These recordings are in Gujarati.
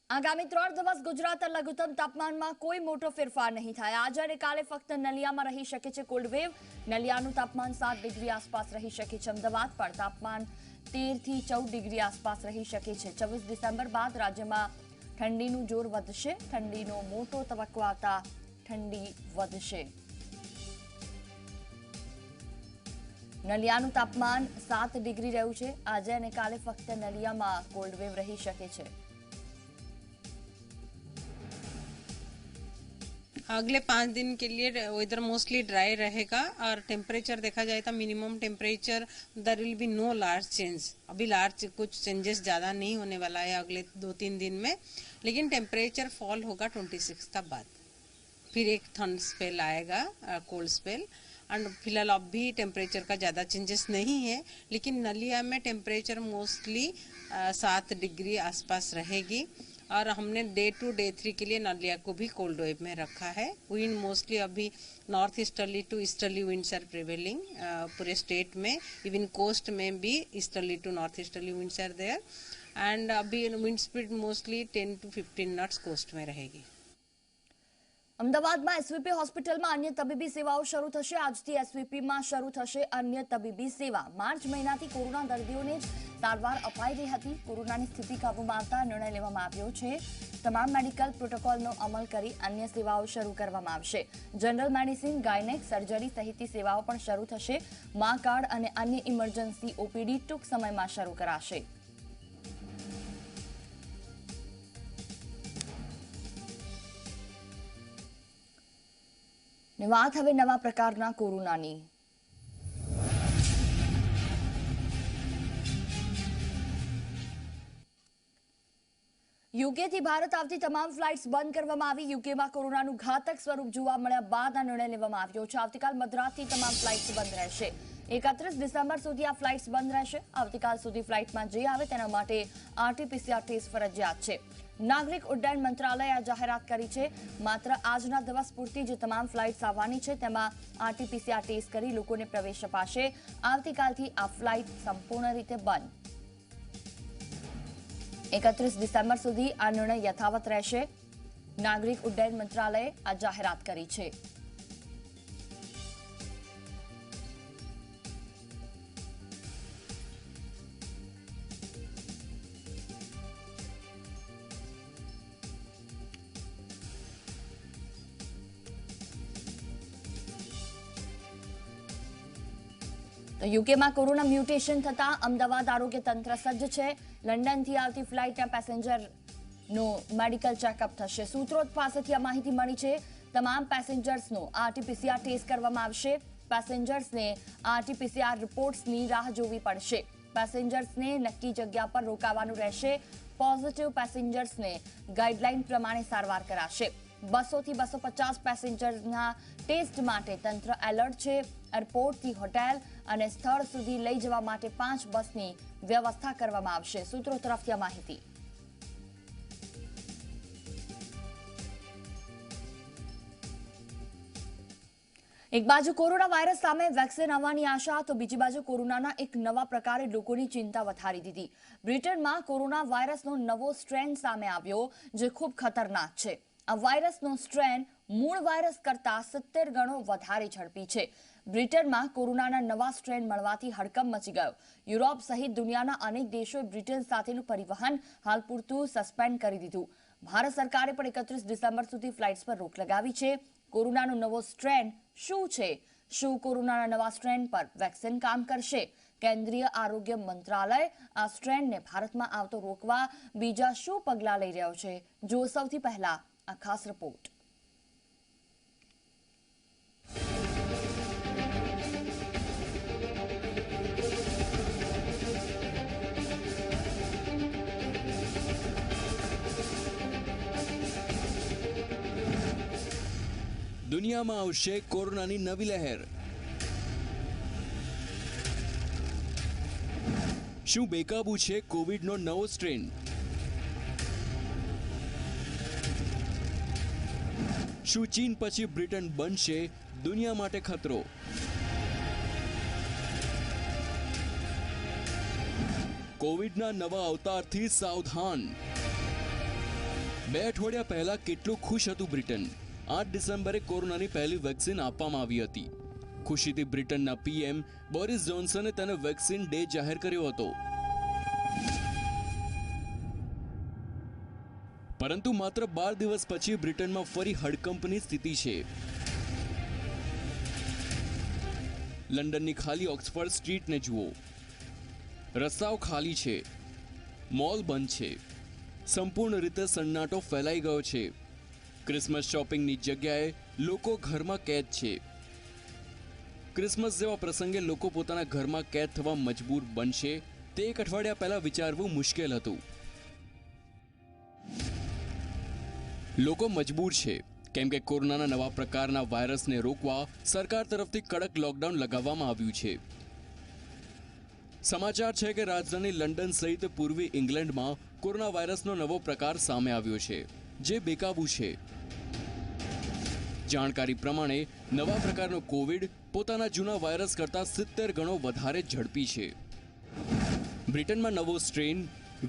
આગામી 3 દિવસ ગુજરાતના લઘુત્તમ તાપમાનમાં કોઈ મોટો ફેરફાર નહીં થાય। આજે અને કાલે ફક્ત નલિયામાં રહી શકે છે કોલ્ડ વેવ। નલિયાનું તાપમાન 7 ડિગ્રી આસપાસ રહી શકે છે। અમદાવાદ પર તાપમાન 13 થી 14 ડિગ્રી આસપાસ રહી શકે છે। 24 ડિસેમ્બર બાદ રાજ્યમાં ઠંડીનું જોર વધશે। ઠંડીનો મોટો તબક્કો આવતા ઠંડી વધશે। નલિયાનું તાપમાન 7 ડિગ્રી રહ્યું છે। આજે અને કાલે ફક્ત નલિયામાં કોલ્ડ વેવ રહી શકે છે। अगले 5 दिन के लिए वेदर मोस्टली ड्राई रहेगा और टेम्परेचर देखा जाए तो minimum temperature there will be no large change. अभी लार्ज कुछ चेंजेस ज़्यादा नहीं होने वाला है अगले 2-3 दिन में, लेकिन टेम्परेचर फॉल होगा 26 का बाद। फिर एक थंड स्पेल आएगा, कोल्ड स्पेल। एंड फिलहाल अब भी टेम्परेचर का ज़्यादा चेंजेस नहीं है, लेकिन नलिया में टेम्परेचर मोस्टली 7 डिग्री आसपास रहेगी। और हमने डे 2 डे 3 के लिए नलिया को भी कोल्ड वेव में रखा है। विंड मोस्टली अभी north easterly to easterly winds are prevailing पूरे स्टेट में। इवन कोस्ट में भी easterly to north easterly winds are there. And अभी wind speed mostly 10 to 15 knots coast में रहेगी। અમદાવાદમાં એસવીપી હોસ્પિટલમાં અન્ય તબીબી સેવાઓ શરૂ થશે। આજથી એસવીપીમાં શરૂ થશે અન્ય તબીબી સેવા। માર્ચ મહિનાથી કોરોના દર્દીઓને જ સારવાર અપાઈ રહી હતી। કોરોનાની સ્થિતિ કાબૂમાં આવતા નિર્ણય લેવામાં આવ્યો છે। તમામ મેડિકલ પ્રોટોકોલનો અમલ કરી અન્ય સેવાઓ શરૂ કરવામાં આવશે। જનરલ મેડિસિન, ગાયનેક, સર્જરી સહિતની સેવાઓ પણ શરૂ થશે। મા કાર્ડ અને અન્ય ઇમરજન્સી ઓપીડી ટૂંક સમયમાં શરૂ કરાશે। વાત હવે નવા પ્રકારના કોરોનાની। યુકેથી ભારત આવતી તમામ ફ્લાઇટ્સ બંધ કરવામાં આવી। યુકેમાં કોરોનાનું ઘાતક સ્વરૂપ જોવા મળ્યા બાદ આ નિર્ણય લેવામાં આવ્યો છે। આવતીકાલ મધરાતથી તમામ ફ્લાઇટ્સ બંધ રહેશે। 31 ડિસેમ્બર સુધી આ ફ્લાઇટ્સ બંધ રહેશે। આવતીકાલ સુધી ફ્લાઇટમાં જે આવે તેના માટે આરટી-પીસીઆર ટેસ્ટ ફરજિયાત છે। નાગરિક ઉડ્ડયન મંત્રાલયે આ જાહેરાત કરી છે। માત્ર આજના દિવસ પૂરતી જે તમામ ફ્લાઇટ્સ આવવાની છે તેમાં આરટી-પીસીઆર ટેસ્ટ કરી લોકોને પ્રવેશ અપાશે। આવતીકાલથી આ ફ્લાઇટ સંપૂર્ણ રીતે બંધ। 31 ડિસેમ્બર સુધી આ નિર્ણય યથાવત રહેશે। નાગરિક ઉડ્ડયન મંત્રાલયે આ જાહેરાત કરી છે। તો યુકેમાં કોરોના મ્યુટેશન થતા અમદાવાદ આરોગ્ય તંત્ર સજ્જ છે। લંડનથી આવતી ફ્લાઇટના પેસેન્જરનો મેડિકલ ચેકઅપ થશે। સૂત્રો પાસેથી આ માહિતી મળી છે। તમામ પેસેન્જર્સનો આરટી-પીસીઆર ટેસ્ટ કરવામાં આવશે। પેસેન્જર્સને આરટી-પીસીઆર રિપોર્ટ્સની રાહ જોવી પડશે। પેસેન્જર્સને નક્કી જગ્યા પર રોકાવાનું રહેશે। પોઝિટિવ પેસેન્જર્સને ગાઈડલાઈન પ્રમાણે સારવાર કરાશે। 200 થી 250 પેસેન્જરના ટેસ્ટ માટે તંત્ર એલર્ટ છે। એરપોર્ટથી હોટેલ અને સ્થળ સુધી લઈ જવા માટે 5 બસની વ્યવસ્થા કરવામાં આવશે। સૂત્રો તરફથી આ માહિતી। એક બાજુ કોરોના વાયરસ સામે વેક્સિન આવવાની આશા તો બીજી બાજુ કોરોનાના એક નવા પ્રકારે લોકોની ચિંતા વધારી દીધી। બ્રિટનમાં કોરોના વાયરસનો નવો સ્ટ્રેન સામે આવ્યો જે ખૂબ ખતરનાક છે। આ વાયરસનો સ્ટ્રેન મૂળ વાયરસ કરતા 70 ગણો વધારે ઝડપી છે। બ્રિટનમાં કોરોનાના નવા સ્ટ્રેન મળવાથી હડકંપ મચી ગયો। યુરોપ સહિત દુનિયાના અનેક દેશોએ બ્રિટન સાથેનું પરિવહન હાલ પૂરતું સસ્પેન્ડ કરી દીધું। ભારત સરકારે પણ 31 ડિસેમ્બર સુધી ફ્લાઇટ્સ પર રોક લગાવી છે। કોરોનાનો નવો સ્ટ્રેન શું છે? શું કોરોનાના નવા સ્ટ્રેન પર વેક્સિન કામ કરશે? કેન્દ્રીય આરોગ્ય મંત્રાલય આ સ્ટ્રેનને ભારતમાં આવતો રોકવા બીજા શું પગલાં લઈ રહ્યો છે? જો સૌથી પહેલા આ ખાસ રિપોર્ટ। દુનિયામાં આવશે કોરોનાની નવી લહેર। શું બેકાબુ છે કોવિડનો નવો સ્ટ્રેન? શું ચીન પછી બ્રિટન બનશે દુનિયા માટે ખતરો? કોવિડના નવા અવતારથી સાવધાન। 2 અઠવાડિયા પહેલા કેટલું ખુશ હતું બ્રિટન. 8 ડિસેમ્બરે કોરોનાની પહેલી વેક્સિન આપવામાં આવી હતી. ખુશીથી બ્રિટનના પીએમ બોરિસ જોન્સને તેને વેક્સિન ડે જાહેર કર્યો હતો. પરંતુ માત્ર 12 દિવસ પછી બ્રિટનમાં ફરી હડકંપની સ્થિતિ છે. લંડનની ખાલી ઓક્સફર્ડ સ્ટ્રીટને જુઓ. રસ્તાઓ ખાલી છે, મોલ બંધ છે, સંપૂર્ણ રીતે સન્નાટો ફેલાઈ ગયો છે. ક્રિસમસ શોપિંગની જગ્યાએ લોકો ઘરમાં કેદ છે. ક્રિસમસ જેવા પ્રસંગે લોકો પોતાના ઘરમાં કેદ થવા મજબૂર બનશે તે 1 અઠવાડિયા પહેલા વિચારવું મુશ્કેલ હતું. લોકો મજબૂર છે કેમ કે કોરોનાના નવા પ્રકારના વાયરસને રોકવા સરકાર તરફથી કડક લોકડાઉન લગાવવામાં આવ્યું છે. સમાચાર છે કે રાજધાની લંડન સહિત પૂર્વી ઇંગ્લેન્ડમાં કોરોના વાયરસનો નવો પ્રકાર સામે આવ્યો છે જે બેકાબૂ છે. જાણકારી પ્રમાણે નવા પ્રકારનો કોવિડ પોતાના જૂના વાયરસ કરતાં 70 ગણો વધારે ઝડપી છે. બ્રિટનમાં નવો સ્ટ્રેન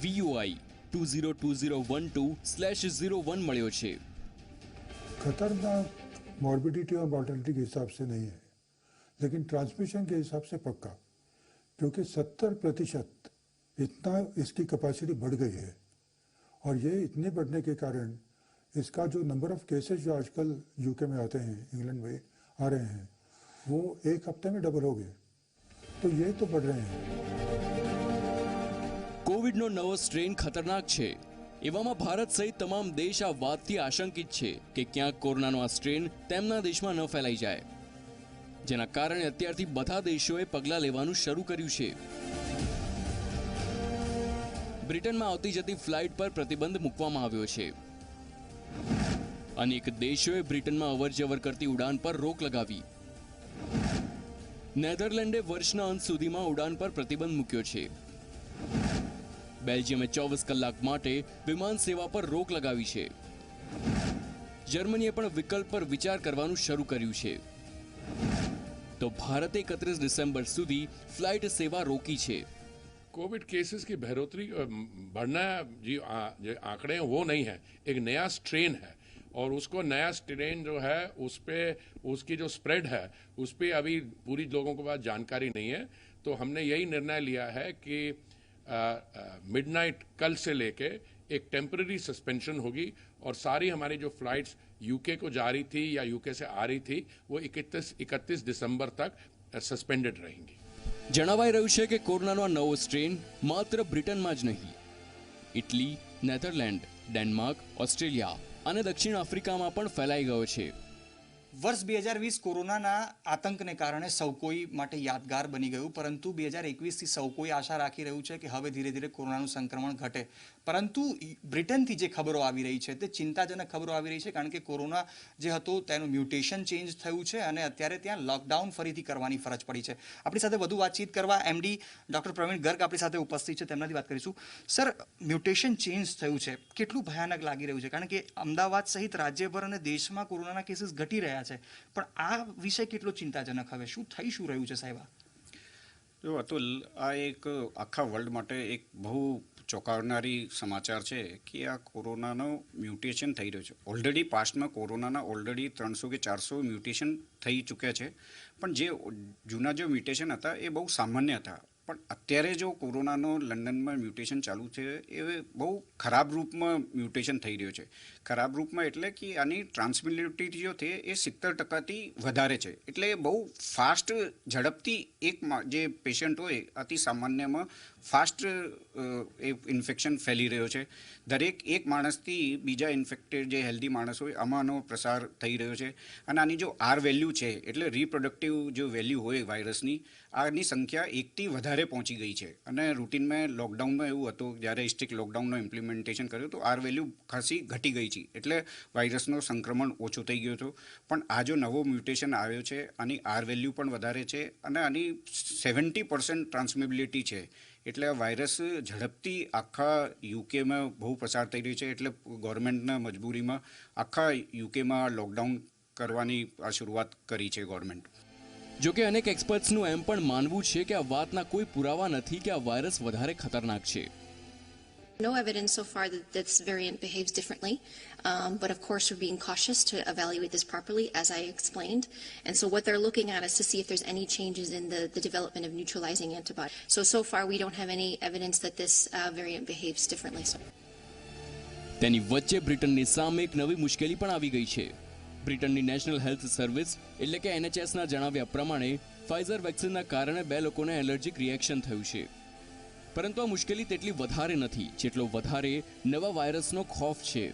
VUI 202012/01 મળ્યો છે. खतरनाक मॉर्बिडिटी और मॉर्टेलिटी के हिसाब से नहीं है, लेकिन ट्रांसमिशन के हिसाब से पक्का, क्योंकि 70% इतना इसकी कैपेसिटी बढ़ गई है और ये इतने बढ़ने के कारण इसका जो नंबर ऑफ केसेस जो आजकल यूके में आते हैं, इंग्लैंड में आ रहे हैं, वो 1 हफ्ते में डबल हो गए. तो ये तो बढ़ रहे हैं. કોવિડનો નવો સ્ટ્રેન ખતરનાક છે. એવામાં ભારત સહિત તમામ દેશ આ વાતથી આશંકિત છે કે ક્યાંક કોરોનાનો આ સ્ટ્રેન તેમના દેશમાં ન ફેલાઈ જાય, જેના કારણે અત્યારથી બધા દેશોએ પગલાં લેવાનું શરૂ કર્યું છે. બ્રિટનમાં આવતી જતી ફ્લાઇટ પર પ્રતિબંધ મૂકવામાં આવ્યો છે. અનેક દેશોએ બ્રિટનમાં અવરજવર કરતી ઉડાન પર રોક લગાવી. નેધરલેન્ડે વર્ષના અંત સુધીમાં ઉડાન પર પ્રતિબંધ મૂક્યો છે. બેલ્જિયમે 24 કલાક માટે વિમાન સેવા પર રોક લગાવી છે. જર્મનીએ પણ વિકલ્પ પર વિચાર કરવાનું શરૂ કર્યું છે. તો ભારતે 31 ડિસેમ્બર સુધી ફ્લાઇટ સેવા રોકી છે. कोविड केसेस की बढ़ोतरी बढ़ना जो आंकड़े हैं वो नहीं है, एक नया स्ट्रेन है और उसको नया स्ट्रेन जो है उस पे उसकी जो स्प्रेड है उस पे अभी पूरी लोगों के पास जानकारी नहीं है. तो हमने यही निर्णय लिया है कि मिडनाइट कल से लेके एक टेम्पररी सस्पेंशन होगी और सारी हमारी जो फ्लाइट्स यूके को जा रही थी या यूके से आ रही थी वो 31 दिसंबर तक सस्पेंडेड रहेंगी. જણાવાઈ રહ્યું છે કે કોરોનાનો આ નવો સ્ટ્રેન માત્ર બ્રિટનમાં જ નહીં, ઇટલી, નેધરલેન્ડ, ડેનમાર્ક, ઓસ્ટ્રેલિયા અને દક્ષિણ આફ્રિકામાં પણ ફેલાઈ ગયો છે. વર્ષ 2020 કોરોનાના આતંકને કારણે સૌ કોઈ માટે યાદગાર બની ગયું, પરંતુ 2021થી સૌ કોઈ આશા રાખી રહ્યું છે કે હવે ધીરે ધીરે કોરોનાનું સંક્રમણ ઘટે. પરંતુ બ્રિટનથી જે ખબરો આવી રહી છે તે ચિંતાજનક ખબરો આવી રહી છે, કારણ કે કોરોના જે હતો તેનું મ્યુટેશન ચેન્જ થયું છે અને અત્યારે ત્યાં લોકડાઉન ફરીથી કરવાની ફરજ પડી છે. આપણી સાથે વધુ વાતચીત કરવા MD ડૉક્ટર પ્રવીણ ગર્ગ આપણી સાથે ઉપસ્થિત છે, તેમનાથી વાત કરીશું. સર, મ્યુટેશન ચેન્જ થયું છે, કેટલું ભયાનક લાગી રહ્યું છે? કારણ કે અમદાવાદ સહિત રાજ્યભર અને દેશમાં કોરોનાના કેસીસ ઘટી રહ્યા છે, પણ આ વિષય કેટલો ચિંતાજનક હવે શું થઈ શું રહ્યું છે સાહેબ? જો અતુલ, આ એક આખા વર્લ્ડ માટે એક બહુ ચોંકાવનારી સમાચાર છે કે આ કોરોનાનો મ્યુટેશન થઈ રહ્યો છે. ઓલરેડી પાસ્ટમાં કોરોનાના ઓલરેડી 300 કે 400 મ્યુટેશન થઈ ચૂક્યા છે, પણ જે જૂના જે મ્યુટેશન હતા એ બહુ સામાન્ય હતા. પણ અત્યારે જો કોરોનાનો લંડનમાં મ્યુટેશન ચાલુ છે એ બહુ ખરાબ રૂપમાં મ્યુટેશન થઈ રહ્યો છે. ખરાબ રૂપમાં એટલે કે આની ટ્રાન્સમિસિબિલિટી જો છે એ 70%થી વધારે છે. એટલે બહુ ફાસ્ટ ઝડપથી એક જે પેશન્ટ હોય અતિ સામાન્યમાં ફાસ્ટ એ ઇન્ફેક્શન ફેલી રહ્યો છે. દરેક એક માણસથી બીજા ઇન્ફેક્ટેડ જે હેલ્ધી માણસ હોય આમાંનો પ્રસાર થઈ રહ્યો છે. અને આની જો R વેલ્યુ છે એટલે રિપ્રોડક્ટિવ જો વેલ્યુ હોય વાયરસની, આની સંખ્યા 1થી વધારે પહોંચી ગઈ છે. અને રૂટીનમાં લોકડાઉનમાં એવું હતું, જ્યારે સ્ટ્રિક્ટ લોકડાઉનનું ઇમ્પ્લિમેન્ટેશન કર્યું તો R વેલ્યુ ખાસી ઘટી ગઈ છે, એટલે વાયરસનું સંક્રમણ ઓછું થઈ ગયું હતું. પણ આ જો નવો મ્યુટેશન આવ્યો છે આની R વેલ્યુ પણ વધારે છે અને આની 70% ટ્રાન્સમિસિબિલિટી છે. એટલે આ વાયરસ ઝડપથી આખા યુકેમાં બહુ પ્રસાર થઈ રહ્યો છે. એટલે ગવર્મેન્ટના મજબૂરીમાં આખા યુકેમાં લોકડાઉન કરવાની આ શરૂઆત કરી છે ગવર્મેન્ટ. જોકે અનેક એક્સપર્ટ્સનું એમ પણ માનવું છે કે આ વાતના કોઈ પુરાવા નથી કે આ વાયરસ વધારે ખતરનાક છે. No evidence so far that this variant behaves differently, but of course we're being cautious to evaluate this properly, as I explained. And so what they're looking at is to see if there's any changes in the development of neutralizing antibody. So far we don't have any evidence that this variant behaves differently. તેની વચ્ચે બ્રિટનની સામે એક નવી મુશ્કેલી પણ આવી ગઈ છે. બ્રિટનની નેશનલ હેલ્થ સર્વિસ એટલે કે NHSના જણાવ્યા પ્રમાણે ફાઇઝર વેક્સિનના કારણે 2 લોકોને એલર્જીક રિએક્શન થયું છે. પરંતુ આ મુશ્કેલી તેટલી વધારે નથી જેટલો વધારે નવા વાયરસનો ખોફ છે.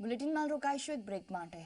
બુલેટિનમાં રોકાઈશું એક બ્રેક માટે.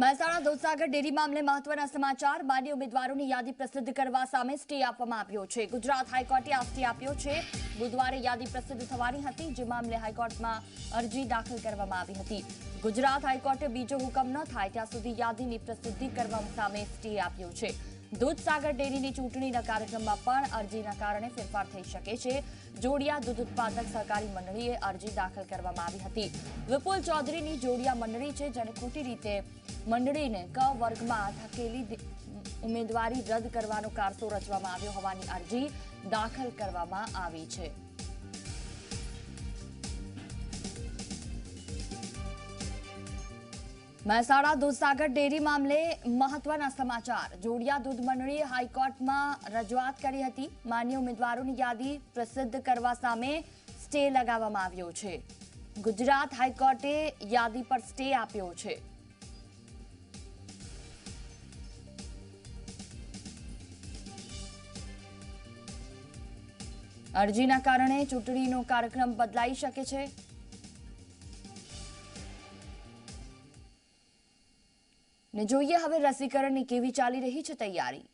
મહેસાણા દૂધસાગર ડેરી મામલે મહત્વના સમાચાર. માન્ય ઉમેદવારોની યાદી પ્રસિદ્ધ કરવા સામે સ્ટે આપવામાં આવ્યો છે. ગુજરાત હાઈકોર્ટે આ સ્ટે આપ્યો છે. બુધવારે યાદી પ્રસિદ્ધ થવાની હતી, જે મામલે હાઈકોર્ટમાં અરજી દાખલ કરવામાં આવી હતી. ગુજરાત હાઈકોર્ટે બીજો હુકમ ન થાય ત્યાં સુધી યાદીની પ્રસિદ્ધિ કરવા સામે સ્ટે આપ્યો છે. દૂધસાગર ડેરીની ચૂંટણીના કાર્યક્રમમાં પણ અરજીના કારણે ફેરફાર થઈ શકે છે. જોડિયા દૂધ ઉત્પાદક સહકારી મંડળીએ અરજી દાખલ કરવામાં આવી હતી. વિપુલ ચૌધરીની જોડિયા મંડળી છે, જેને ખોટી રીતે મંડળીને ક વર્ગમાં ધકેલી ઉમેદવારી રદ કરવાનો કારસો રચવામાં આવ્યો હોવાની અરજી દાખલ કરવામાં આવી છે. મહેસાણા દૂધસાગર ડેરી મામલે મહત્વના સમાચાર. જોડિયા દૂધ મંડળીએ હાઈકોર્ટમાં રજૂઆત કરી હતી. માન્ય ઉમેદવારોની યાદી પ્રસિદ્ધ કરવા સામે સ્ટે લગાવવામાં આવ્યો છે. ગુજરાત હાઈકોર્ટે યાદી પર સ્ટે આપ્યો છે. અરજીના કારણે ચૂંટણીનો કાર્યક્રમ બદલાઈ શકે છે. ને જોઈએ હવે રસીકરણની કેવી ચાલી રહી છે તૈયારી.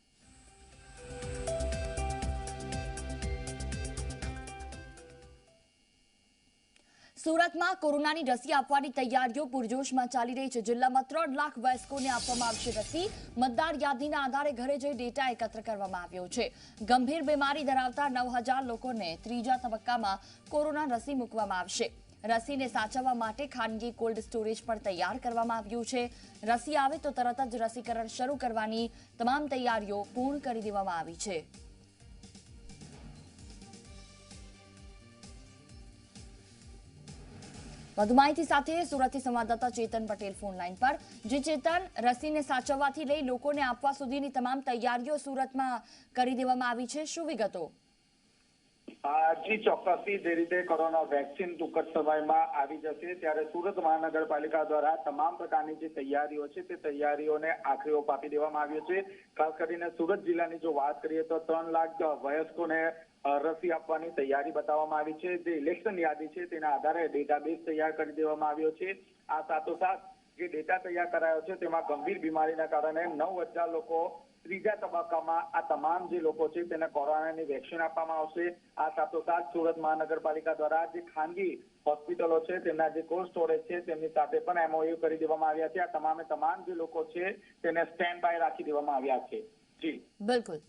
સુરતમાં કોરોનાની રસી આપવાની તૈયારીઓ પૂરજોશમાં ચાલી રહી છે. જિલ્લામાં 3 લાખ વયસ્કોને આપવામાં આવશે રસી. મતદાર યાદીના આધારે ઘરે જઈ ડેટા એકત્ર કરવામાં આવ્યો છે. ગંભીર બીમારી ધરાવતા 9000 લોકોને ત્રીજા તબક્કામાં કોરોના રસી મૂકવામાં આવશે. રસીને સાચવવા માટે ખાનગી કોલ્ડ સ્ટોરેજ પણ તૈયાર કરવામાં આવ્યું છે. રસી આવે તો તરત જ રસીકરણ શરૂ કરવાની તમામ તૈયારીઓ પૂર્ણ કરી દેવામાં આવી છે. વધુ માહિતી સાથે સુરતથી સંવાદદાતા ચેતન પટેલ ફોન લાઈન પર. જે ચેતન, રસીને સાચવવાથી લઈ લોકોને આપવા સુધીની તમામ તૈયારીઓ સુરતમાં કરી દેવામાં આવી છે. શું વિગતો? જી ચોક્કસથી જે રીતે કોરોના વેક્સિન ટૂંક જ સમયમાં આવી જશે, ત્યારે સુરત મહાનગરપાલિકા દ્વારા તમામ પ્રકારની જે તૈયારીઓ છે તે તૈયારીઓને આખરી ઓપ આપી દેવામાં આવ્યો છે. ખાસ કરીને સુરત જિલ્લાની જો વાત કરીએ તો 3 લાખ વયસ્કોને રસી આપવાની તૈયારી બતાવવામાં આવી છે. જે ઇલેક્શન યાદી છે તેના આધારે ડેટાબેઝ તૈયાર કરી દેવામાં આવ્યો છે. આ સાથોસાથ જે ડેટા તૈયાર કરાયો છે તેમાં ગંભીર બીમારીના કારણે 9000 લોકો ત્રીજા તબક્કામાં આ તમામ જે લોકો છે તેને કોરોનાની વેક્સિન આપવામાં આવશે. આ સાથોસાથ સુરત મહાનગરપાલિકા દ્વારા જે ખાનગી હોસ્પિટલો છે તેમના જે કોલ્ડ સ્ટોરેજ છે તેમની સાથે પણ MOU કરી દેવામાં આવ્યા છે. આ તમામ જે લોકો છે તેને સ્ટેન્ડ બાય રાખી દેવામાં આવ્યા છે. જી બિલકુલ.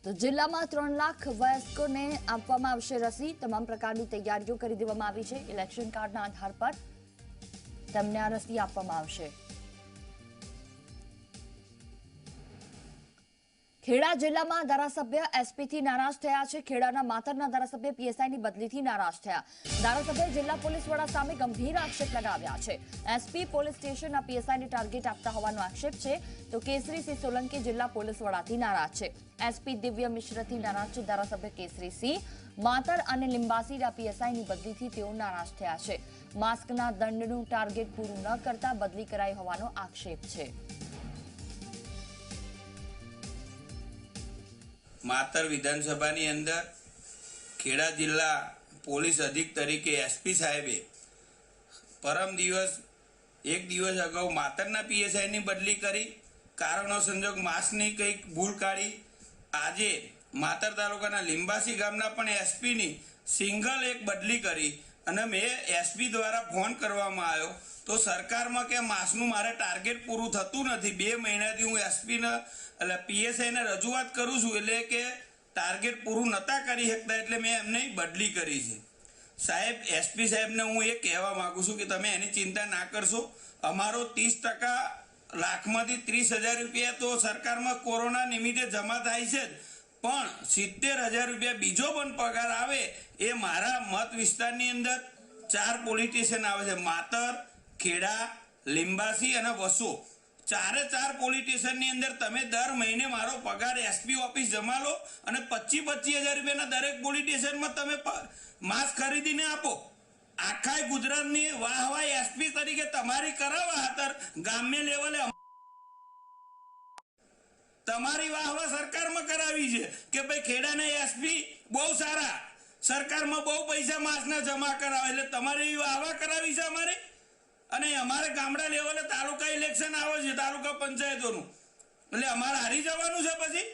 તો જિલ્લામાં 3 લાખ વયસ્કોને આપવામાં આવશે રસી. તમામ પ્રકારની તૈયારીઓ કરી દેવામાં આવી છે. ઇલેક્શન કાર્ડના આધાર પર તેમને આ રસી આપવામાં આવશે. ખેડા જિલ્લામાં ધારાસભ્ય એસપીથી નારાજ થયા છે. ખેડાના માતરના ધારાસભ્ય પીએસઆઈની બદલીથી નારાજ થયા. ધારાસભ્ય જિલ્લા પોલીસ વડા સામે ગંભીર આક્ષેપ લગાવ્યા છે. એસપી પોલીસ સ્ટેશનના પીએસઆઈને ટાર્ગેટ આપતા હોવાનો આક્ષેપ છે. તો કેસરીસિંહ સોલંકી જિલ્લા પોલીસ વડાથી નારાજ છે. એસપી દિવ્ય મિશ્રથી નારાજ છે ધારાસભ્ય કેસરીસિંહ. માતર અને લિંબાસીના પીએસઆઈની બદલીથી તેઓ નારાજ થયા છે. માસ્કના દંડનું ટાર્ગેટ પૂરું ન કરતા બદલી કરાઈ હોવાનો આક્ષેપ છે. માતર વિધાનસભાની અંદર ખેડા જિલ્લા પોલીસ અધિક તરીકે એસપી સાહેબે એક દિવસ અગાઉ માતરના પીએસઆઈની બદલી કરી. કારણો સંજોગ માસની કંઈક ભૂલ કાઢી. આજે માતર તાલુકાના લીંબાસી ગામના પણ એસપીની સિંગલ એક બદલી કરી અને મેં એસપી દ્વારા ફોન કરવામાં આવ્યો તો સરકારમાં કે માસનું મારે ટાર્ગેટ પૂરું થતું નથી. 2 મહિનાથી હું એસપીને એટલે પીએસઆઈને રજૂઆત કરું છું, એટલે કે ટાર્ગેટ પૂરું નતા કરી શકતા, એટલે મેં એમને બદલી કરી છે. સાહેબ, એસપી સાહેબને હું એ કહેવા માંગુ છું કે તમે એની ચિંતા ના કરશો. અમારો 30% લાખમાંથી 30,000 રૂપિયા તો સરકારમાં કોરોના નિમિત્તે જમા થાય છે જ, પણ 70,000 રૂપિયા બીજો પણ પગાર આવે એ મારા મત વિસ્તારની અંદર 4 પોલીસ સ્ટેશન આવે છે: માતર, ખેડા, લીંબાસી અને વસો. 4 પોલીસ સ્ટેશનની અંદર તમે દર મહિને મારો પગાર એસપી ઓફિસ જમા લો અને 25,000 રૂપિયાના દરેક પોલીસ સ્ટેશનમાં તમે માસ્ક ખરીદીને આપો. આખા ગુજરાતની વાહવાઈ એસપી તરીકે તમારી કરાવવા ખાતર ગ્રામ્ય લેવલે તમારી વાહવા સરકારમાં કરાવી છે કે ભાઈ ખેડાના એસપી બહુ સારા, સરકારમાં બહુ પૈસા માસના જમા કરાવે, એટલે તમારી વાહવા કરાવી છે અમારે. અને અમારે ગામડા લેવલે તાલુકા ઇલેક્શન આવે છે, તાલુકા પંચાયતોનું, એટલે અમારે હારી જવાનું છે પછી